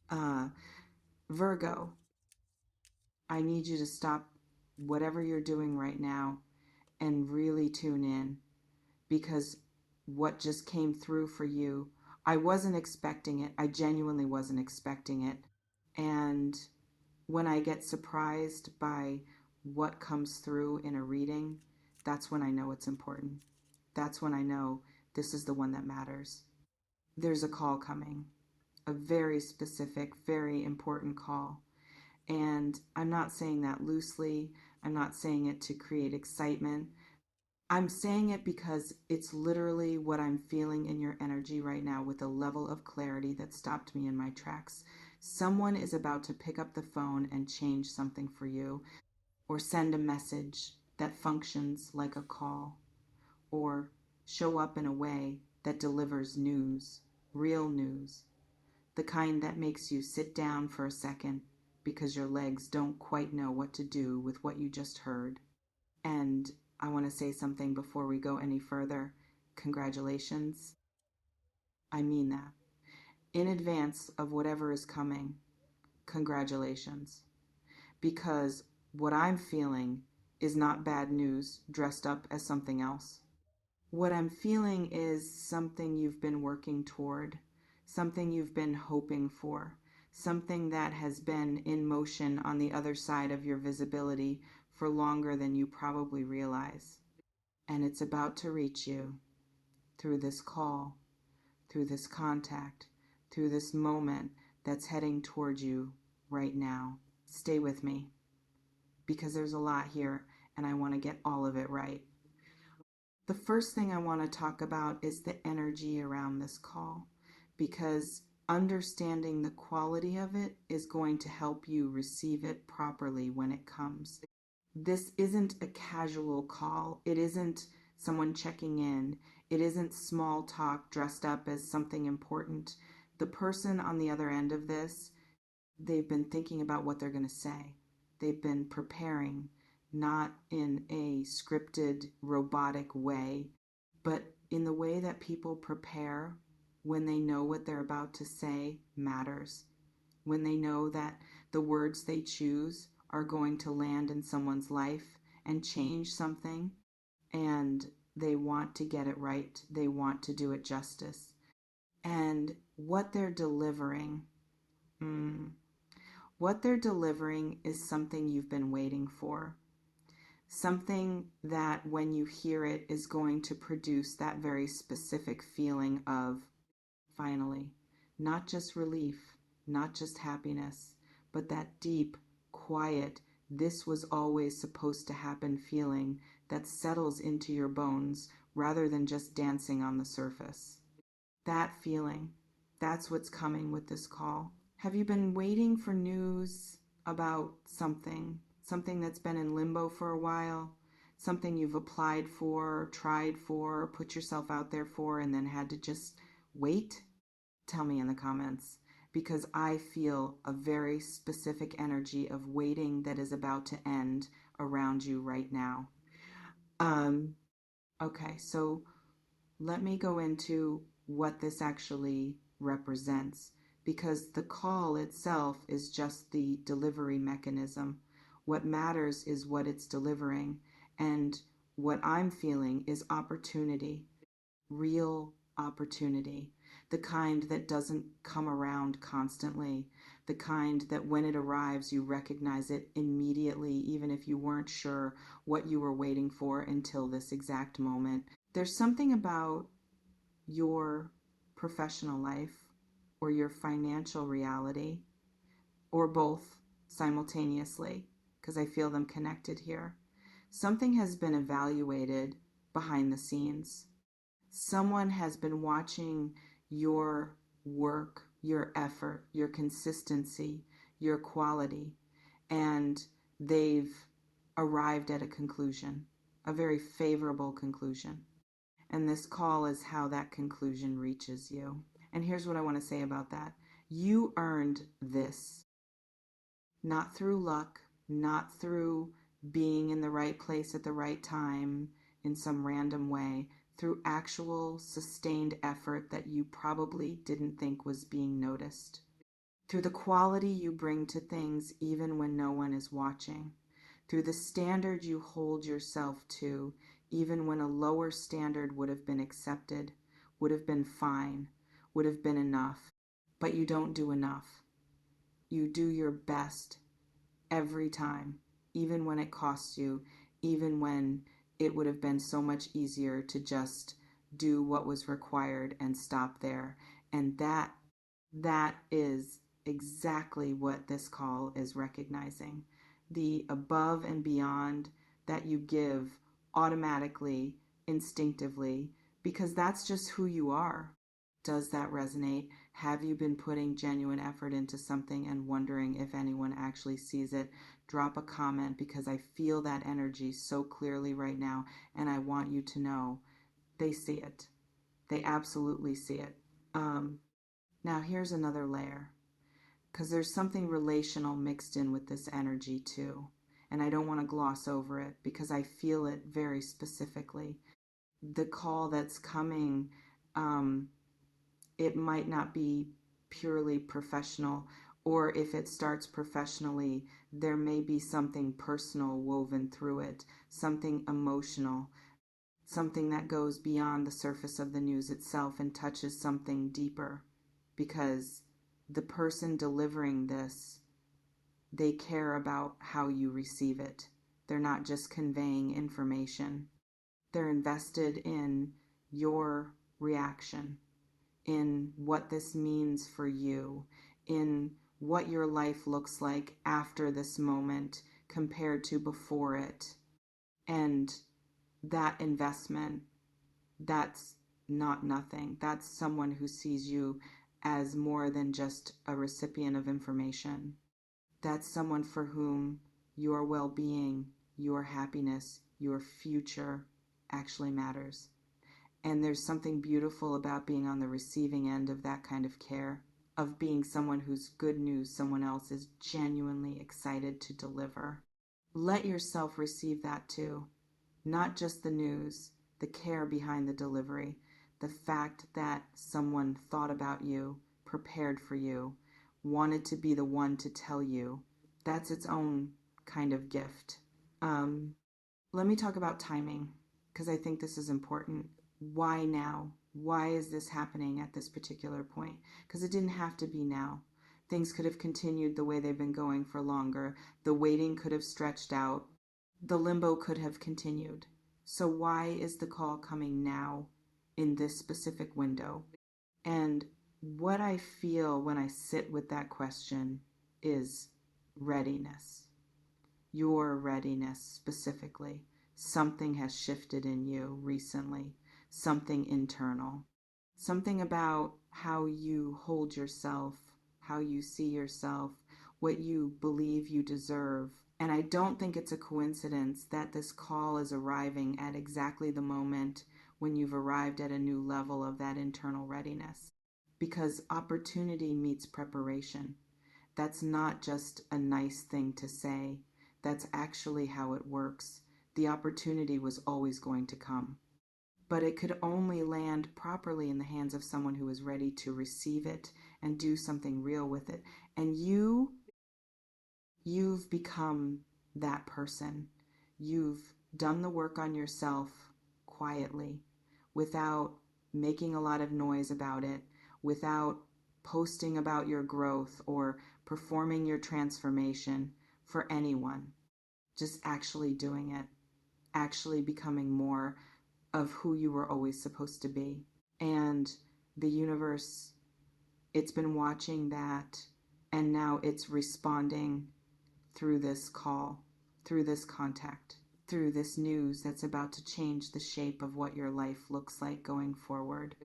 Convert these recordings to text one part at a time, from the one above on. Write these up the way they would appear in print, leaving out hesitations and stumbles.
Uh, Virgo, I need you to stop whatever you're doing right now and really tune in because what just came through for you, I wasn't expecting it. I genuinely wasn't expecting it. And when I get surprised by what comes through in a reading, that's when I know it's important. That's when I know this is the one that matters. There's a call coming, a very specific, very important call. And I'm not saying that loosely. I'm not saying it to create excitement. I'm saying it because it's literally what I'm feeling in your energy right now with a level of clarity that stopped me in my tracks. Someone is about to pick up the phone and change something for you, or send a message that functions like a call, or show up in a way that delivers news, real news, the kind that makes you sit down for a second because your legs don't quite know what to do with what you just heard. And I want to say something before we go any further. Congratulations. I mean that. In advance of whatever is coming, congratulations. Because what I'm feeling is not bad news dressed up as something else. What I'm feeling is something you've been working toward, something you've been hoping for, something that has been in motion on the other side of your visibility for longer than you probably realize. And it's about to reach you through this call, through this contact, through this moment that's heading toward you right now. Stay with me because there's a lot here and I want to get all of it right. The first thing I want to talk about is the energy around this call because understanding the quality of it is going to help you receive it properly when it comes. This isn't a casual call. It isn't someone checking in. It isn't small talk dressed up as something important. The person on the other end of this, they've been thinking about what they're going to say. They've been preparing, not in a scripted, robotic way, but in the way that people prepare when they know what they're about to say matters. When they know that the words they choose are going to land in someone's life and change something, and they want to get it right, they want to do it justice. And mm, what they're delivering is something you've been waiting for. Something that when you hear it is going to produce that very specific feeling of finally, not just relief, not just happiness, but that deep, quiet, this was always supposed to happen feeling that settles into your bones rather than just dancing on the surface. That feeling, that's what's coming with this call. Have you been waiting for news about something that's been in limbo for a while? Something you've applied for, tried for, put yourself out there for, and then had to just wait? Tell me in the comments because I feel a very specific energy of waiting that is about to end around you right now. Um, okay, so let me go into what this actually represents because the call itself is just the delivery mechanism. What matters is what it's delivering, and what I'm feeling is opportunity, real opportunity, the kind that doesn't come around constantly, the kind that when it arrives, you recognize it immediately, even if you weren't sure what you were waiting for until this exact moment. There's something about your professional life or your financial reality, or both simultaneously, because I feel them connected here. Something has been evaluated behind the scenes. Someone has been watching your work, your effort, your consistency, your quality, and they've arrived at a conclusion, a very favorable conclusion. And this call is how that conclusion reaches you. And here's what I want to say about that. You earned this, not through luck, not through being in the right place at the right time in some random way, through actual sustained effort that you probably didn't think was being noticed, through the quality you bring to things even when no one is watching, through the standard you hold yourself to even when a lower standard would have been accepted, would have been fine, would have been enough. But you don't do enough. You do your best every time, even when it costs you, even when it would have been so much easier to just do what was required and stop there. And that is exactly what this call is recognizing. The above and beyond that you give automatically, instinctively, because that's just who you are. Does that resonate? Have you been putting genuine effort into something and wondering if anyone actually sees it? Drop a comment, because I feel that energy so clearly right now, and I want you to know they see it. They absolutely see it. Now here's another layer, because there's something relational mixed in with this energy too. And I don't want to gloss over it because I feel it very specifically. The call that's coming, it might not be purely professional, or if it starts professionally, there may be something personal woven through it, something emotional, something that goes beyond the surface of the news itself and touches something deeper, because the person delivering this, they care about how you receive it. They're not just conveying information. They're invested in your reaction, in what this means for you, in what your life looks like after this moment compared to before it. And that investment, that's not nothing. That's someone who sees you as more than just a recipient of information. That's someone for whom your well-being, your happiness, your future actually matters. And there's something beautiful about being on the receiving end of that kind of care, of being someone whose good news someone else is genuinely excited to deliver. Let yourself receive that too. Not just the news, the care behind the delivery, the fact that someone thought about you, prepared for you, wanted to be the one to tell you. That's its own kind of gift. Let me talk about timing, because I think this is important. Why now? Why is this happening at this particular point? Because it didn't have to be now. Things could have continued the way they've been going for longer. The waiting could have stretched out. The limbo could have continued. So why is the call coming now in this specific window? And what I feel when I sit with that question is readiness. Your readiness specifically. Something has shifted in you recently, something internal, something about how you hold yourself, how you see yourself, what you believe you deserve. And I don't think it's a coincidence that this call is arriving at exactly the moment when you've arrived at a new level of that internal readiness. Because opportunity meets preparation. That's not just a nice thing to say. That's actually how it works. The opportunity was always going to come. But it could only land properly in the hands of someone who is ready to receive it and do something real with it. And you've become that person. You've done the work on yourself quietly, without making a lot of noise about it, without posting about your growth or performing your transformation for anyone. Just actually doing it, actually becoming more of who you were always supposed to be. And the universe, it's been watching that, and now it's responding through this call, through this contact, through this news that's about to change the shape of what your life looks like going forward.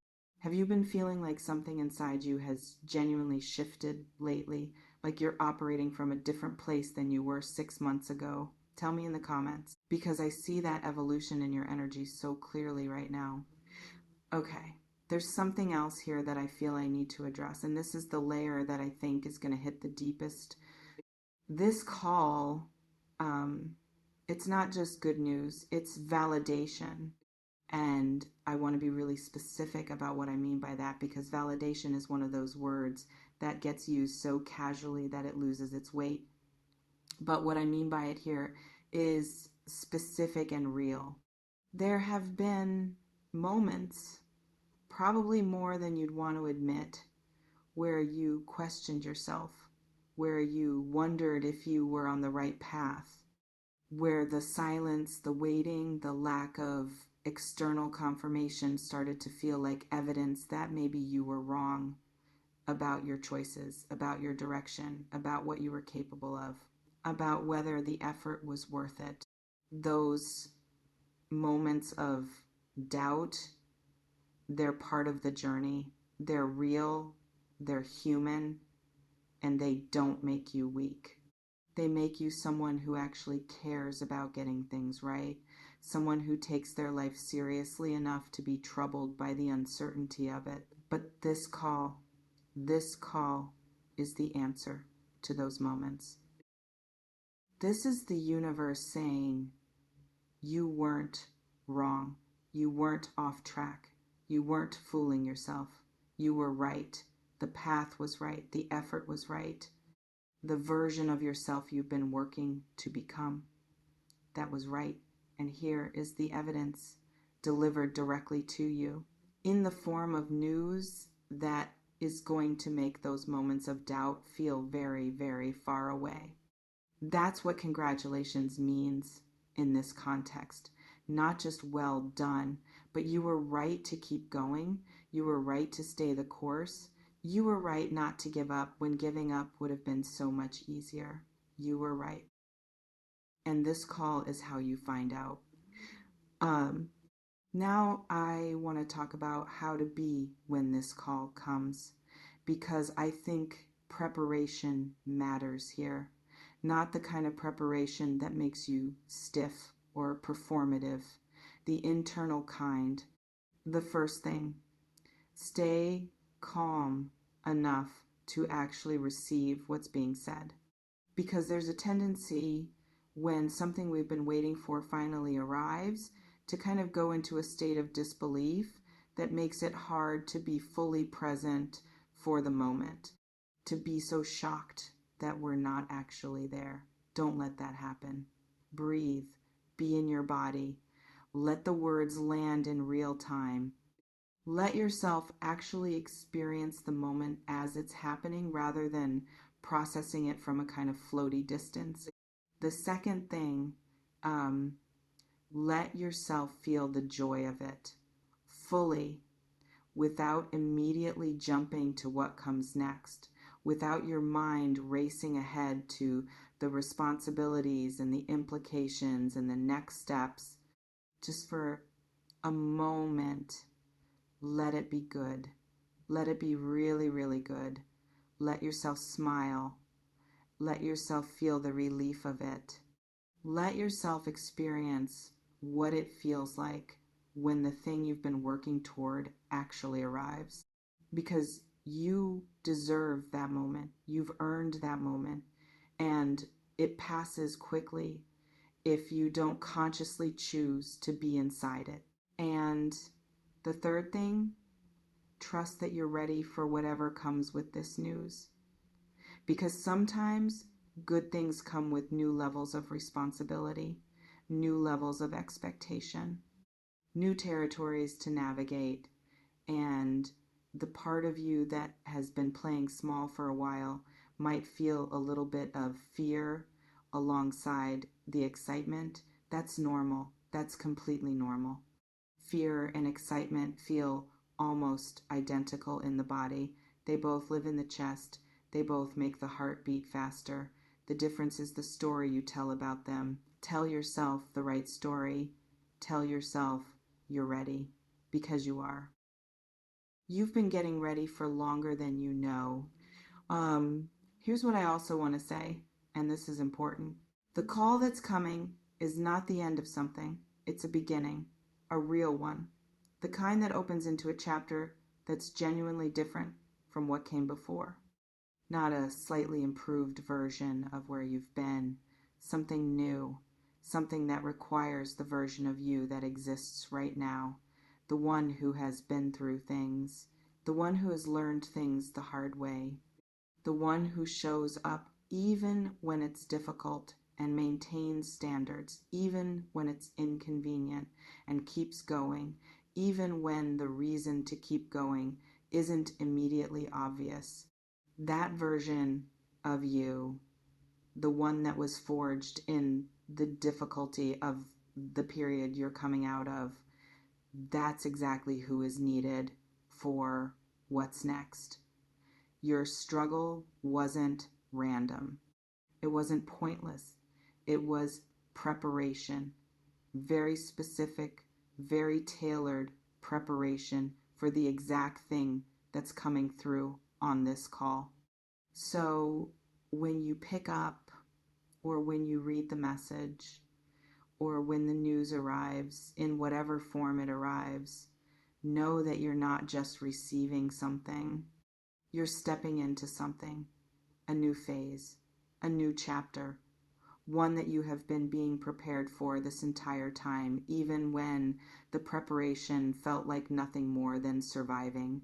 Have you been feeling like something inside you has genuinely shifted lately? Like you're operating from a different place than you were 6 months ago? Tell me in the comments, because I see that evolution in your energy so clearly right now. Okay, there's something else here that I feel I need to address, and this is the layer that I think is going to hit the deepest. This call, it's not just good news, it's validation. And I want to be really specific about what I mean by that, because validation is one of those words that gets used so casually that it loses its weight. But what I mean by it here is specific and real. There have been moments, probably more than you'd want to admit, where you questioned yourself, where you wondered if you were on the right path, where the silence, the waiting, the lack of external confirmation started to feel like evidence that maybe you were wrong about your choices, about your direction, about what you were capable of, about whether the effort was worth it. Those moments of doubt, they're part of the journey. They're real, they're human, and they don't make you weak. They make you someone who actually cares about getting things right, someone who takes their life seriously enough to be troubled by the uncertainty of it. But this call is the answer to those moments. This is the universe saying, you weren't wrong. You weren't off track. You weren't fooling yourself. You were right. The path was right. The effort was right. The version of yourself you've been working to become, that was right. And here is the evidence delivered directly to you in the form of news that is going to make those moments of doubt feel very, very far away. That's what congratulations means in this context. Not just well done, but you were right to keep going. You were right to stay the course. You were right not to give up when giving up would have been so much easier. You were right. And this call is how you find out. Now I want to talk about how to be when this call comes, because I think preparation matters here. Not the kind of preparation that makes you stiff or performative, the internal kind. The first thing, stay calm enough to actually receive what's being said. Because there's a tendency when something we've been waiting for finally arrives to kind of go into a state of disbelief that makes it hard to be fully present for the moment, to be so shocked that we're not actually there. Don't let that happen. Breathe, be in your body, let the words land in real time. Let yourself actually experience the moment as it's happening rather than processing it from a kind of floaty distance. The second thing, let yourself feel the joy of it fully without immediately jumping to what comes next, without your mind racing ahead to the responsibilities and the implications and the next steps. Just for a moment, let it be good. Let it be really, really good. Let yourself smile. Let yourself feel the relief of it. Let yourself experience what it feels like when the thing you've been working toward actually arrives. Because you deserve that moment. You've earned that moment. And it passes quickly if you don't consciously choose to be inside it. And the third thing, trust that you're ready for whatever comes with this news. Because sometimes good things come with new levels of responsibility, new levels of expectation, new territories to navigate, and the part of you that has been playing small for a while might feel a little bit of fear alongside the excitement. That's normal. That's completely normal. Fear and excitement feel almost identical in the body. They both live in the chest. They both make the heart beat faster. The difference is the story you tell about them. Tell yourself the right story. Tell yourself you're ready, because you are. You've been getting ready for longer than you know. Here's what I also want to say, and this is important. The call that's coming is not the end of something. It's a beginning, a real one. The kind that opens into a chapter that's genuinely different from what came before. Not a slightly improved version of where you've been. Something new. something that requires the version of you that exists right now, the one who has been through things, the one who has learned things the hard way, the one who shows up even when it's difficult and maintains standards, even when it's inconvenient, and keeps going, even when the reason to keep going isn't immediately obvious. That version of you, the one that was forged in the difficulty of the period you're coming out of, that's exactly who is needed for what's next. Your struggle wasn't random. It wasn't pointless. It was preparation, very specific, very tailored preparation for the exact thing that's coming through on this call. So when you pick up, or when you read the message, or when the news arrives, in whatever form it arrives, know that you're not just receiving something. You're stepping into something, a new phase, a new chapter, one that you have been being prepared for this entire time, even when the preparation felt like nothing more than surviving,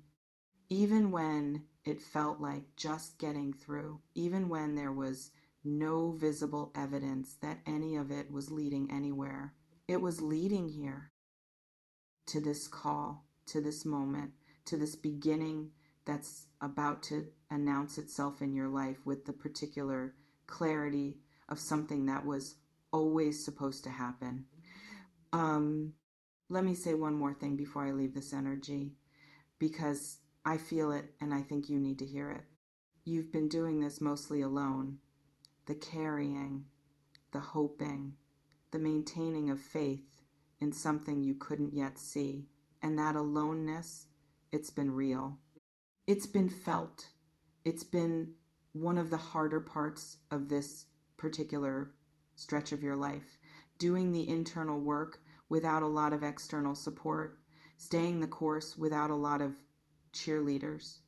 even when it felt like just getting through, even when there was no visible evidence that any of it was leading anywhere. It was leading here, to this call, to this moment, to this beginning that's about to announce itself in your life with the particular clarity of something that was always supposed to happen. Let me say one more thing before I leave this energy, because I feel it and I think you need to hear it. You've been doing this mostly alone. The carrying, the hoping, the maintaining of faith in something you couldn't yet see. And that aloneness, it's been real. It's been felt. It's been one of the harder parts of this particular stretch of your life. Doing the internal work without a lot of external support, staying the course without a lot of cheerleaders,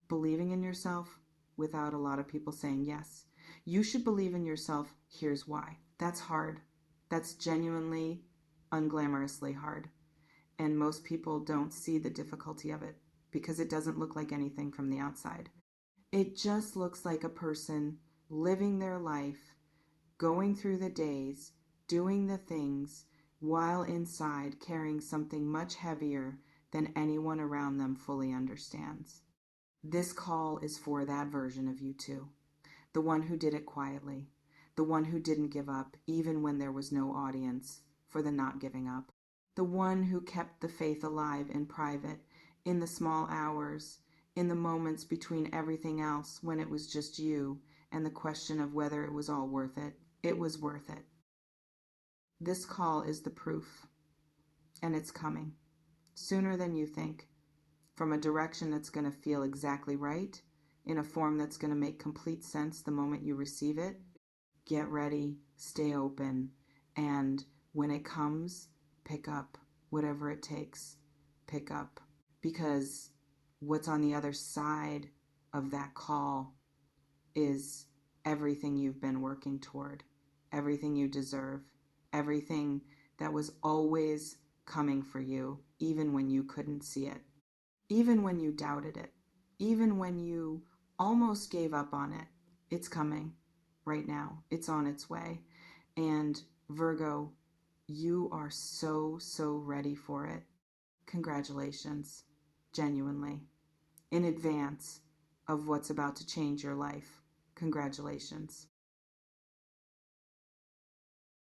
believing in yourself without a lot of people saying yes. You should believe in yourself. Here's why. That's hard. That's genuinely, unglamorously hard. And most people don't see the difficulty of it because it doesn't look like anything from the outside. It just looks like a person living their life, going through the days, doing the things, while inside carrying something much heavier than anyone around them fully understands. This call is for that version of you too. The one who did it quietly. The one who didn't give up even when there was no audience for the not giving up. The one who kept the faith alive in private, in the small hours, in the moments between everything else when it was just you and the question of whether it was all worth it. It was worth it. This call is the proof, and it's coming sooner than you think, from a direction that's going to feel exactly right, in a form that's going to make complete sense the moment you receive it. Get ready, stay open, and when it comes, pick up whatever it takes. Pick up, because what's on the other side of that call is everything you've been working toward, everything you deserve, everything that was always coming for you, even when you couldn't see it, even when you doubted it, even when you almost gave up on it. It's coming right now. It's on its way. And Virgo, you are so, so ready for it. Congratulations, genuinely, in advance of what's about to change your life. Congratulations.